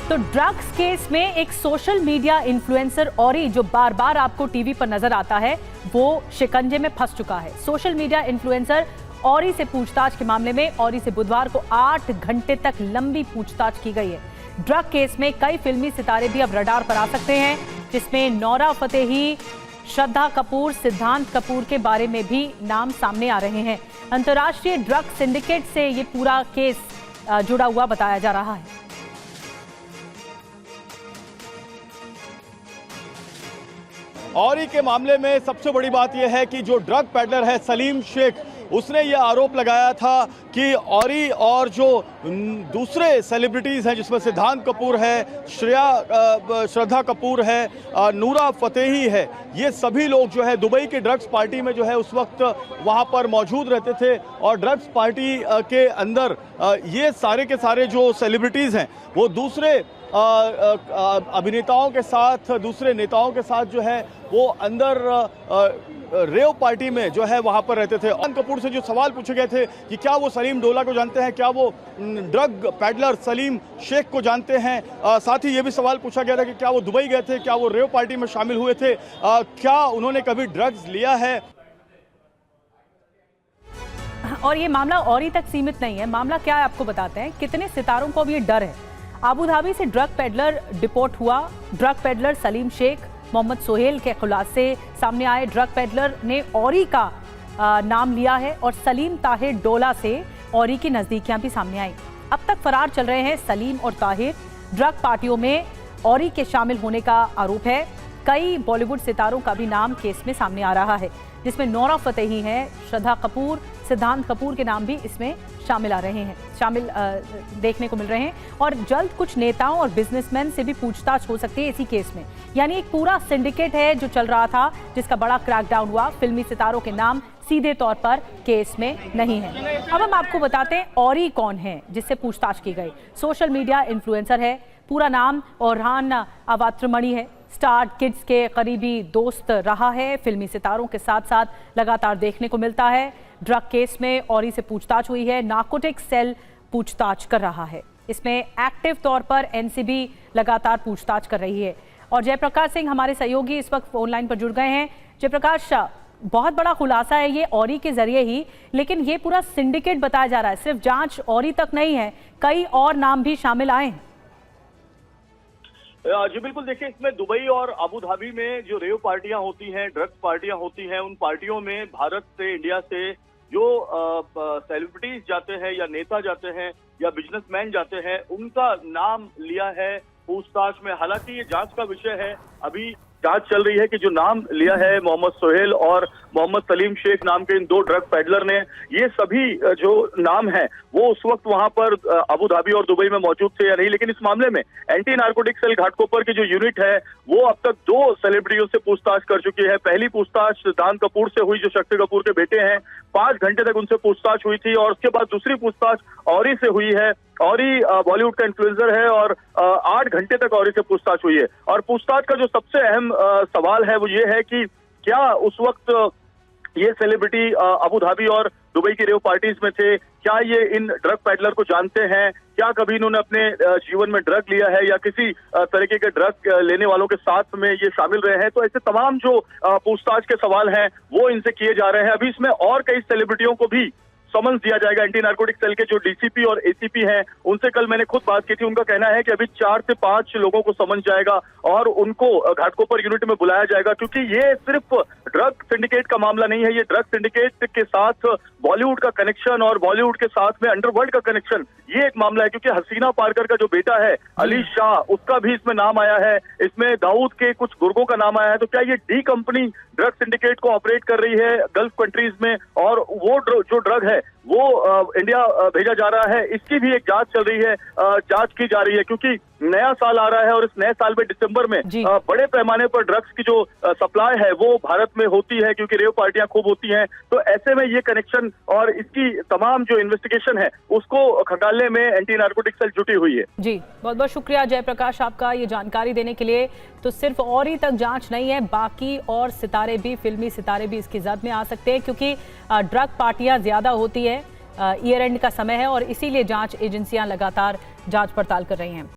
तो drugs case में एक सोशल मीडिया इन्फ्लुएंसर औरी जो बार बार आपको टीवी पर नजर आता है वो शिकंजे में फंस चुका है। सोशल मीडिया इन्फ्लुएंसर औरी से पूछताछ के मामले में औरी से बुधवार को 8 घंटे तक लंबी पूछताछ की गई है। ड्रग केस में कई फिल्मी सितारे भी अब रडार पर आ सकते हैं, जिसमें नोरा फतेही, श्रद्धा कपूर, सिद्धांत कपूर के बारे में भी नाम सामने आ रहे हैं। अंतर्राष्ट्रीय ड्रग सिंडिकेट से ये पूरा केस जुड़ा हुआ बताया जा रहा है। औरी के मामले में सबसे बड़ी बात यह है कि जो ड्रग पेडलर है सलीम शेख, उसने यह आरोप लगाया था कि औरी और जो दूसरे सेलिब्रिटीज़ हैं जिसमें सिद्धांत कपूर है, श्रद्धा कपूर है, नूरा फतेही है, ये सभी लोग जो है दुबई की ड्रग्स पार्टी में जो है उस वक्त वहाँ पर मौजूद रहते थे और ड्रग्स पार्टी के अंदर ये सारे के सारे जो सेलिब्रिटीज़ हैं वो दूसरे अभिनेताओं के साथ, दूसरे नेताओं के साथ जो है वो अंदर रेव पार्टी में जो है वहां पर रहते थे। सिद्धांत कपूर से जो सवाल पूछे गए थे कि क्या वो सलीम डोला को जानते हैं, क्या वो ड्रग पैडलर सलीम शेख को जानते हैं, साथ ही ये भी सवाल पूछा गया था कि क्या वो दुबई गए थे, क्या वो रेव पार्टी में शामिल हुए थे, क्या उन्होंने कभी ड्रग्स लिया है। और ये मामला औरी तक सीमित नहीं है। मामला क्या है आपको बताते हैं। कितने सितारों को अब ये डर है। अबू धाबी से ड्रग पेडलर डिपोर्ट हुआ। ड्रग पेडलर सलीम शेख, मोहम्मद सोहेल के खुलासे सामने आए। ड्रग पेडलर ने औरी का नाम लिया है और सलीम ताहिर डोला से औरी की नजदीकियां भी सामने आई। अब तक फरार चल रहे हैं सलीम और ताहिर। ड्रग पार्टियों में औरी के शामिल होने का आरोप है। कई बॉलीवुड सितारों का भी नाम केस में सामने आ रहा है, जिसमें नोरा फतेही है, श्रद्धा कपूर, सिद्धांत कपूर के नाम भी इसमें शामिल देखने को मिल रहे हैं। और जल्द कुछ नेताओं और बिजनेसमैन से भी पूछताछ हो सकती है इसी केस में। यानी एक पूरा सिंडिकेट है जो चल रहा था, जिसका बड़ा क्रैकडाउन हुआ। फिल्मी सितारों के नाम सीधे तौर पर केस में नहीं है। अब हम आपको बताते हैं औरी कौन है जिससे पूछताछ की गई। सोशल मीडिया इन्फ्लुएंसर है, पूरा नाम ओरहान अवात्रमणि है। स्टार किड्स के करीबी दोस्त रहा है। फिल्मी सितारों के साथ साथ लगातार देखने को मिलता है। ड्रग केस में औरी से पूछताछ हुई है। नार्कोटिक सेल पूछताछ कर रहा है। इसमें एक्टिव तौर पर एनसीबी लगातार पूछताछ कर रही है। और जयप्रकाश सिंह हमारे सहयोगी इस वक्त ऑनलाइन पर जुड़ गए हैं। जयप्रकाश, बहुत बड़ा खुलासा है ये औरी के जरिए ही, लेकिन ये पूरा सिंडिकेट बताया जा रहा है। सिर्फ जांच औरी तक नहीं है, कई और नाम भी शामिल आए हैं। जी बिल्कुल, देखिए इसमें दुबई और अबू धाबी में जो रेव पार्टियां होती हैं, ड्रग्स पार्टियां होती हैं, उन पार्टियों में भारत से, इंडिया से जो सेलिब्रिटीज जाते हैं या नेता जाते हैं या बिजनेसमैन जाते हैं, उनका नाम लिया है पूछताछ में। हालांकि ये जांच का विषय है, अभी जांच चल रही है कि जो नाम लिया है मोहम्मद सोहेल और मोहम्मद सलीम शेख नाम के इन दो ड्रग पेडलर ने, ये सभी जो नाम है वो उस वक्त वहां पर अबू धाबी और दुबई में मौजूद थे या नहीं। लेकिन इस मामले में एंटी नार्कोटिक सेल घाटकोपर की जो यूनिट है वो अब तक 2 सेलिब्रिटियों से पूछताछ कर चुकी है। पहली पूछताछ सिद्धांत कपूर से हुई, जो शक्ति कपूर के बेटे हैं। 5 घंटे तक उनसे पूछताछ हुई थी और उसके बाद दूसरी पूछताछ औरी से हुई है। औरी बॉलीवुड का इन्फ्लुएंसर है और 8 घंटे तक औरी से पूछताछ हुई है। और पूछताछ का जो सबसे अहम सवाल है वो ये है कि क्या उस वक्त ये सेलिब्रिटी अबू धाबी और दुबई की रेव पार्टीज में थे, क्या ये इन ड्रग पेडलर को जानते हैं, क्या कभी इन्होंने अपने जीवन में ड्रग लिया है या किसी तरीके के ड्रग लेने वालों के साथ में ये शामिल रहे हैं। तो ऐसे तमाम जो पूछताछ के सवाल हैं वो इनसे किए जा रहे हैं। अभी इसमें और कई सेलिब्रिटियों को भी समन्स दिया जाएगा। एंटी नार्कोटिक सेल के जो डीसीपी और एसीपी हैं उनसे कल मैंने खुद बात की थी। उनका कहना है कि अभी 4 से 5 लोगों को समन्स जाएगा और उनको घाटकोपर यूनिट में बुलाया जाएगा, क्योंकि ये सिर्फ ड्रग सिंडिकेट का मामला नहीं है। ये ड्रग सिंडिकेट के साथ बॉलीवुड का कनेक्शन और बॉलीवुड के साथ में अंडरवर्ल्ड का कनेक्शन, ये एक मामला है। क्योंकि हसीना पारकर का जो बेटा है अली शाह, उसका भी इसमें नाम आया है। इसमें दाऊद के कुछ गुर्गों का नाम आया है। तो क्या ये डी कंपनी ड्रग सिंडिकेट को ऑपरेट कर रही है गल्फ कंट्रीज में और वो जो ड्रग है वो इंडिया भेजा जा रहा है, इसकी भी एक जांच चल रही है, जांच की जा रही है। क्योंकि नया साल आ रहा है और इस नए साल में दिसंबर में बड़े पैमाने पर ड्रग्स की जो सप्लाई है वो भारत में होती है, क्योंकि रेव पार्टियां खूब होती हैं। तो ऐसे में ये कनेक्शन और इसकी तमाम जो इन्वेस्टिगेशन है उसको खंगालने में एंटी नार्कोटिक सेल जुटी हुई है। जी, बहुत बहुत शुक्रिया जयप्रकाश आपका ये जानकारी देने के लिए। तो सिर्फ औरी तक जांच नहीं है, बाकी और सितारे भी, फिल्मी सितारे भी इसकी जद में आ सकते हैं, क्योंकि ड्रग पार्टियां ज्यादा होती है, ईयर एंड का समय है और इसीलिए जांच एजेंसियां लगातार जांच पड़ताल कर रही हैं।